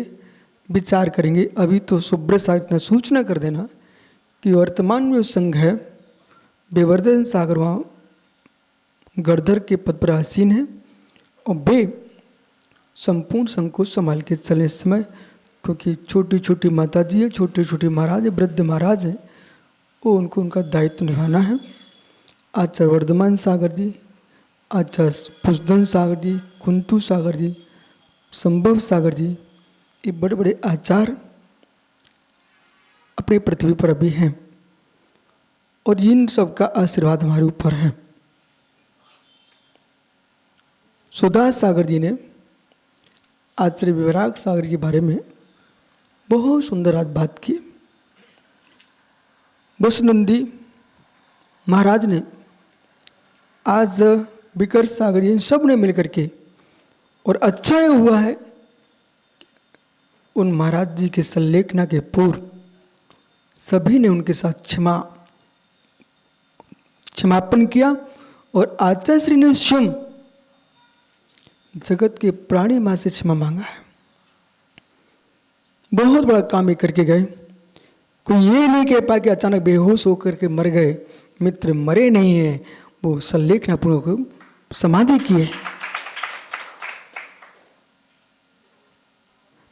विचार करेंगे। अभी तो सुब्रत सागर इतना सूचना कर देना कि वर्तमान में संघ है, बेवर्धन सागर वहाँ गढ़धर के पद पर आसीन है और वे संपूर्ण संघ को संभाल के चले इस समय, क्योंकि छोटी छोटी माता जी हैं, छोटे छोटे महाराज हैं, वृद्ध महाराज हैं, वो उनको उनका दायित्व निभाना है। आचार्य वर्धमान सागर जी, आचार्य पुष्धन सागर जी, कुंतु सागर जी, संभव सागर जी, ये बड़े बड़े आचार्य अपनी पृथ्वी पर अभी हैं और इन सब का आशीर्वाद हमारे ऊपर है। सुदास सागर जी ने आचार्य विराग सागर के बारे में बहुत सुंदर आज बात की। वसुनंदी महाराज ने आज बिकर सागर जी सब ने मिलकर के, और अच्छा ये हुआ है उन महाराज जी के संलेखना के पूर्व सभी ने उनके साथ क्षमापन किया और आचार्य श्री ने स्वयं जगत के प्राणी मां से क्षमा मांगा है। बहुत बड़ा काम ये करके गए। कोई ये नहीं कह पाया कि अचानक बेहोश होकर के मर गए। मित्र मरे नहीं है, वो संलेखना पूर्वक समाधि किए।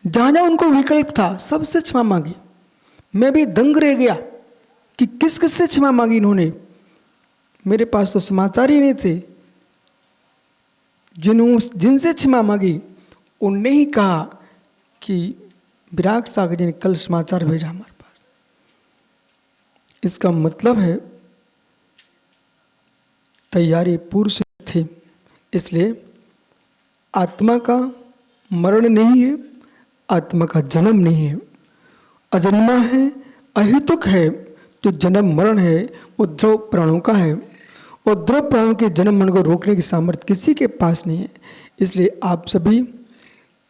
जहां जहां उनको विकल्प था सबसे क्षमा मांगी। मैं भी दंग रह गया कि किस किस से क्षमा मांगी इन्होंने। मेरे पास तो समाचार ही नहीं थे। जिनसे क्षमा मांगी उनने ही कहा कि विराग सागर जी ने कल समाचार भेजा हमारे पास। इसका मतलब है तैयारी पूर्व से थी। इसलिए आत्मा का मरण नहीं है, आत्मा का जन्म नहीं है, अजन्मा है, अहेतुक है। जो जन्म मरण है वो ध्रुव प्राणों का है और ध्रुव प्राणों के जन्म मरण को रोकने की सामर्थ्य किसी के पास नहीं है। इसलिए आप सभी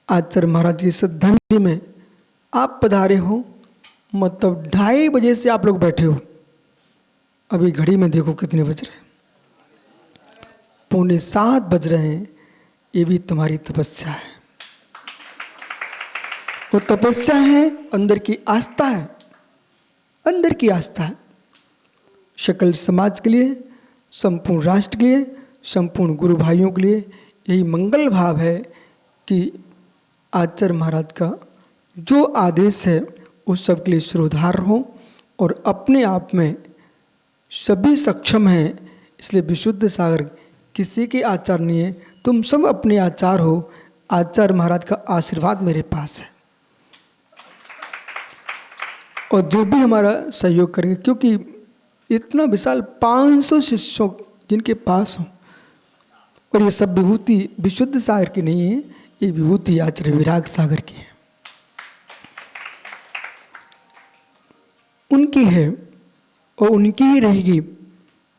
आचार्य महाराज की श्रद्धांजलि में आप पधारे हो। मतलब 2:30 बजे से आप लोग बैठे हो। अभी घड़ी में देखो कितने बज रहे हैं, 6:45 बज रहे हैं। ये भी तुम्हारी तपस्या है। वो तपस्या है, अंदर की आस्था है, अंदर की आस्था है। सकल समाज के लिए, संपूर्ण राष्ट्र के लिए, संपूर्ण गुरु भाइयों के लिए यही मंगल भाव है कि आचार्य महाराज का जो आदेश है उस सब के लिए शिरोधार हो और अपने आप में सभी सक्षम हैं। इसलिए विशुद्ध सागर किसी के आचार्य नहीं है, तुम सब अपने आचार हो, आचार्य महाराज का आशीर्वाद मेरे पास है। और जो भी हमारा सहयोग करेंगे, क्योंकि इतना विशाल 500 शिष्यों जिनके पास हों, और ये सब विभूति विशुद्ध सागर की नहीं है, ये विभूति आचार्य विराग सागर की है, उनकी है और उनकी ही रहेगी।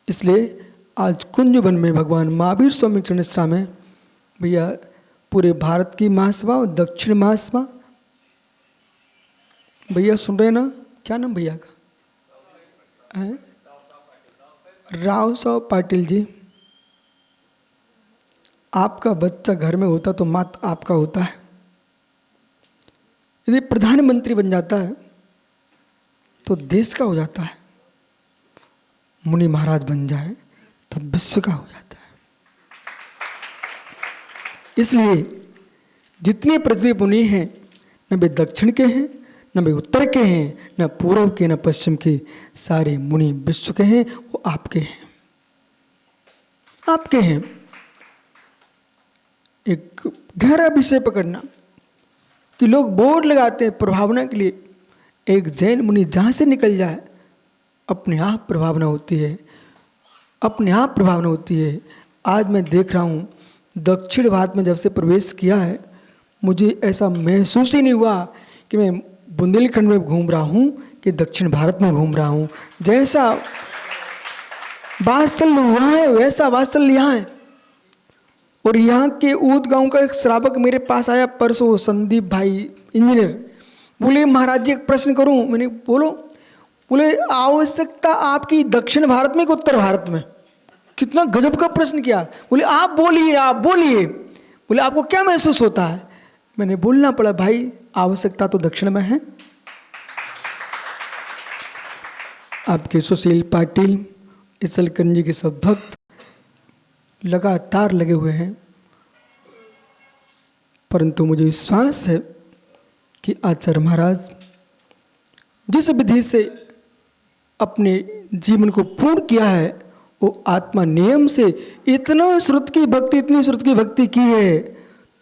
इसलिए आज कुंज वन में भगवान महावीर स्वामी चरणस्था में भैया पूरे भारत की महासभा और दक्षिण महासभा, भैया सुन रहे ना, क्या नाम भैया का है? राव साहब पाटिल जी। आपका बच्चा घर में होता तो मात आपका होता है, यदि प्रधानमंत्री बन जाता है तो देश का हो जाता है, मुनि महाराज बन जाए तो विश्व का हो जाता है। इसलिए जितने पृथ्वी मुनि हैं, न वे दक्षिण के हैं, न वे उत्तर के हैं, न पूर्व के, न पश्चिम के, सारे मुनि विश्व के हैं, वो आपके हैं, आपके हैं। एक गहरा विषय पकड़ना कि लोग बोर्ड लगाते हैं प्रभावना के लिए, एक जैन मुनि जहाँ से निकल जाए अपने आप प्रभावना होती है, अपने आप प्रभावना होती है। आज मैं देख रहा हूँ दक्षिण भारत में जब से प्रवेश किया है, मुझे ऐसा महसूस ही नहीं हुआ कि मैं बुंदेलखंड में घूम रहा हूँ कि दक्षिण भारत में घूम रहा हूँ। जैसा वात्सल्य वहाँ है वैसा वात्सल्य यहाँ है। और यहाँ के ऊद गांव का एक श्रावक मेरे पास आया परसों, संदीप भाई इंजीनियर, बोले महाराज जी एक प्रश्न करूँ? मैंने बोलो। बोले आवश्यकता आपकी दक्षिण भारत में कि उत्तर भारत में? कितना गजब का प्रश्न किया। बोले आप बोलिए, आप बोलिए। बोले आपको क्या महसूस होता है? मैंने बोलना पड़ा भाई आवश्यकता तो दक्षिण में है। आपके सुशील पाटिल, इसलकरंजी जी के सब भक्त लगातार लगे हुए हैं, परंतु मुझे विश्वास है कि आचार्य महाराज जिस विधि से अपने जीवन को पूर्ण किया है, वो आत्मा नियम से इतना श्रुत की भक्ति, इतनी श्रुत की भक्ति की है,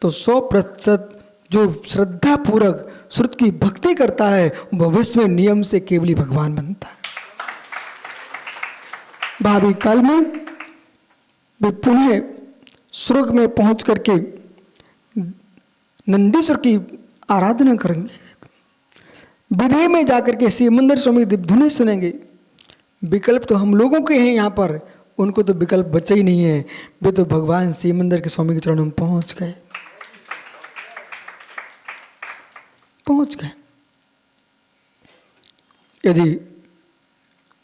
तो 100% जो श्रद्धा पूर्वक श्रुत की भक्ति करता है भविष्य में नियम से केवल ही भगवान बनता है। भावी काल में वे पुनः स्वर्ग में पहुंच करके नंदीश्वर की आराधना करेंगे, विधि में जाकर के सिमंदर स्वामी दिव्यधुनी सुनेंगे। विकल्प तो हम लोगों के हैं यहाँ पर, उनको तो विकल्प बचा ही नहीं है, वे तो भगवान सिमंदर के स्वामी के चरणों में पहुंच गए, पहुंच गए। यदि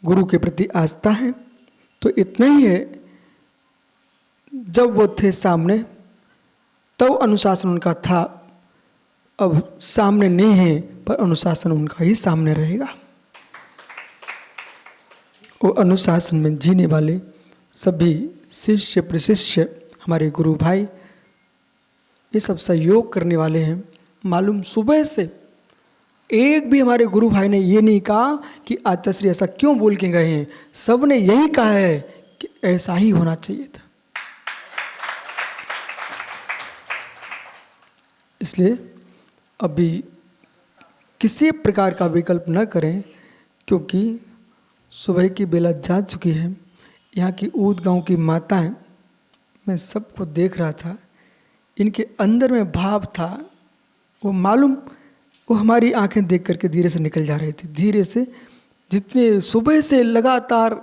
गुरु के प्रति आस्था है तो इतना ही है, जब वो थे सामने तब अनुशासन उनका था, अब सामने नहीं है पर अनुशासन उनका ही सामने रहेगा। वो अनुशासन में जीने वाले सभी शिष्य प्रशिष्य हमारे गुरु भाई ये सब सहयोग करने वाले हैं। मालूम सुबह से एक भी हमारे गुरु भाई ने ये नहीं कहा कि आचार्य श्री ऐसा क्यों बोल के गए हैं, सब ने यही कहा है कि ऐसा ही होना चाहिए था। इसलिए अभी किसी प्रकार का विकल्प न करें, क्योंकि सुबह की बेला जा चुकी है। यहाँ की ऊद गांव की माताएं, मैं सबको देख रहा था, इनके अंदर में भाव था, वो मालूम वो हमारी आंखें देख करके धीरे से निकल जा रही थी, धीरे से। जितने सुबह से लगातार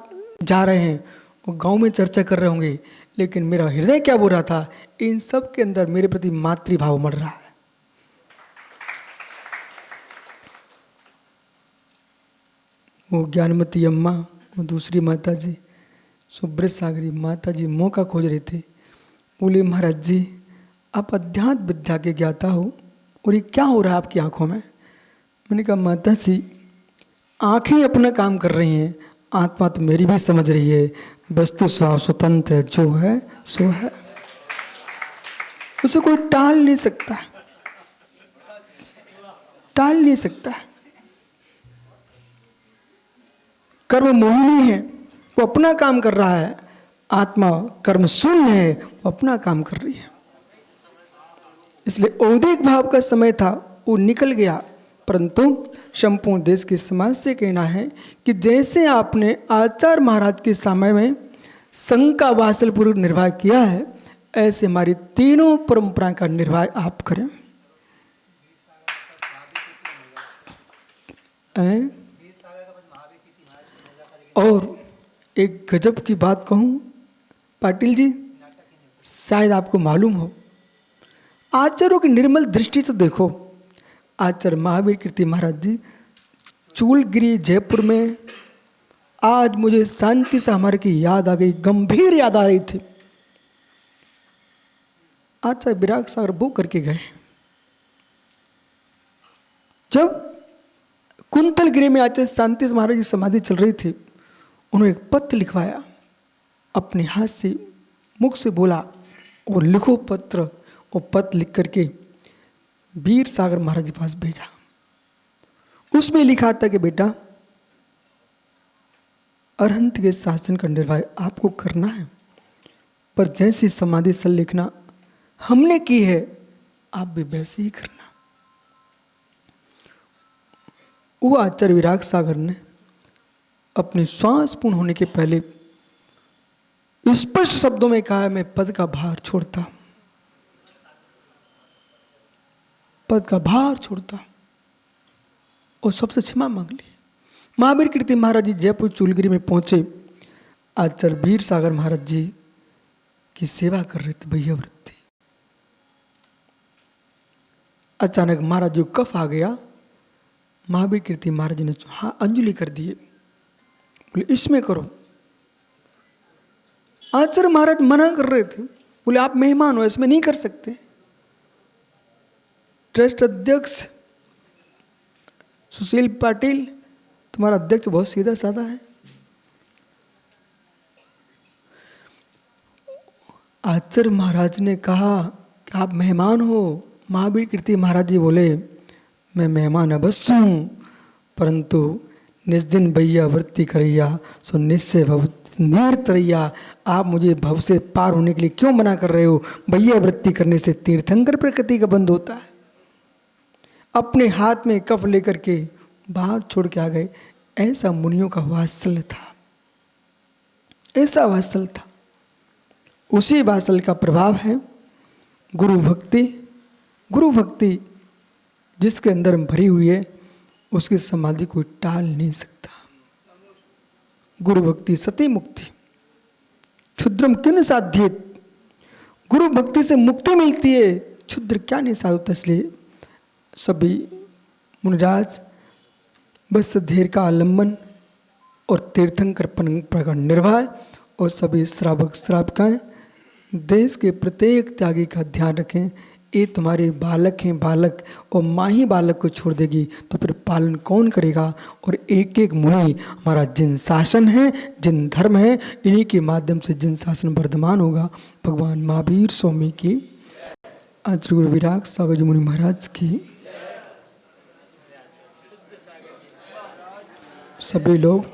जा रहे हैं वो गांव में चर्चा कर रहे होंगे, लेकिन मेरा हृदय क्या बोल रहा था, इन सब के अंदर मेरे प्रति मातृभाव मर रहा है। वो ज्ञानमती अम्मा, वो दूसरी माता जी सुब्रत सागरी माता जी मौका खोज रहे थे। बोले महाराज जी आप अध्यात्म विद्या के ज्ञाता हो और ये क्या हो रहा है आपकी आंखों में? मैंने कहा माता जी आंखें अपना काम कर रही हैं, आत्मा तो मेरी भी समझ रही है, वस्तु स्वभाव स्वतंत्र है, जो है सो है, उसे कोई टाल नहीं सकता है, टाल नहीं सकता है। कर्म मोहिनी है, वो अपना काम कर रहा है, आत्मा कर्म शून्य है, वो अपना काम कर रही है। इसलिए औद्योगिक भाव का समय था वो निकल गया, परंतु संपूर्ण देश के समाज से कहना है कि जैसे आपने आचार्य महाराज के समय में संघ का वात्सल्यपूर्वक निर्वाह किया है, ऐसे हमारी तीनों परंपरा का निर्वाह आप करें। और एक गजब की बात कहूं पाटिल जी, शायद आपको मालूम हो, आचार्यों की निर्मल दृष्टि तो देखो। आचार्य महावीर कीर्ति महाराज जी चूलगिरी जयपुर में, आज मुझे शांति से हमारे की याद आ गई, गंभीर याद आ रही थी। आचार्य विराग सागर वो करके गए। जब कुंतलगिरी में आचार्य शांति महाराज की समाधि चल रही थी, उन्होंने एक पत्र लिखवाया, अपने हाथ से मुख से बोला और लिखो पत्र, और पत्र लिख करके वीर सागर महाराज के पास भेजा। उसमें लिखा था कि बेटा, अरहंत के शासन का निर्वाह आपको करना है, पर जैसी समाधि संलेखना हमने की है आप भी वैसे ही करना। वो आचार्य विराग सागर ने अपने श्वास पूर्ण होने के पहले स्पष्ट शब्दों में कहा, मैं पद का भार छोड़ता, पद का भार छोड़ता, और सबसे क्षमा मांग ली। महावीर कीर्ति महाराज जी जयपुर चूलगिरी में पहुंचे, आचार्य वीर सागर महाराज जी की सेवा कर रहे थे भैया वृत्ति। अचानक महाराज जी को कफ आ गया। महावीर कीर्ति महाराज जी ने हाँ अंजलि कर दिए, बोले इसमें करो। आचार्य महाराज मना कर रहे थे, बोले आप मेहमान हो, इसमें नहीं कर सकते। ट्रस्ट अध्यक्ष सुशील पाटिल, तुम्हारा अध्यक्ष बहुत सीधा साधा है। आचार्य महाराज ने कहा कि आप मेहमान हो। महावीर कीर्ति महाराज जी बोले, मैं मेहमान अवश्य हूँ, परंतु निज दिन भैया वृत्ति करैया सो निश्चय भव निर्तरैया। आप मुझे भव से पार होने के लिए क्यों मना कर रहे हो? भैया वृत्ति करने से तीर्थंकर प्रकृति का बंध होता है। अपने हाथ में कफ लेकर के बाहर छोड़ के आ गए। ऐसा मुनियों का वात्सल्य था, ऐसा वात्सल्य था। उसी वात्सल्य का प्रभाव है गुरु भक्ति। गुरु भक्ति जिसके अंदर भरी हुई है, उसकी समाधि कोई टाल नहीं सकता। गुरु भक्ति सती मुक्ति, क्षुद्रम क्यों न साध्येत। गुरु भक्ति से मुक्ति मिलती है, क्षुद्र क्या नहीं साधता। इसलिए सभी मुनिराज बस धैर्य का आलम्बन और तीर्थंकर परंपरा का निर्वाह, और सभी श्रावक श्राविकाएं देश के प्रत्येक त्यागी का ध्यान रखें। ये तुम्हारे बालक हैं, बालक, और माँ ही बालक को छोड़ देगी तो फिर पालन कौन करेगा? और एक एक मुनि हमारा जिन शासन है, जिन धर्म है, इन्हीं के माध्यम से जिन शासन वर्धमान होगा। भगवान महावीर स्वामी की, आचार्य गुरु विराग सागर जी मुनि महाराज की, सभी लोग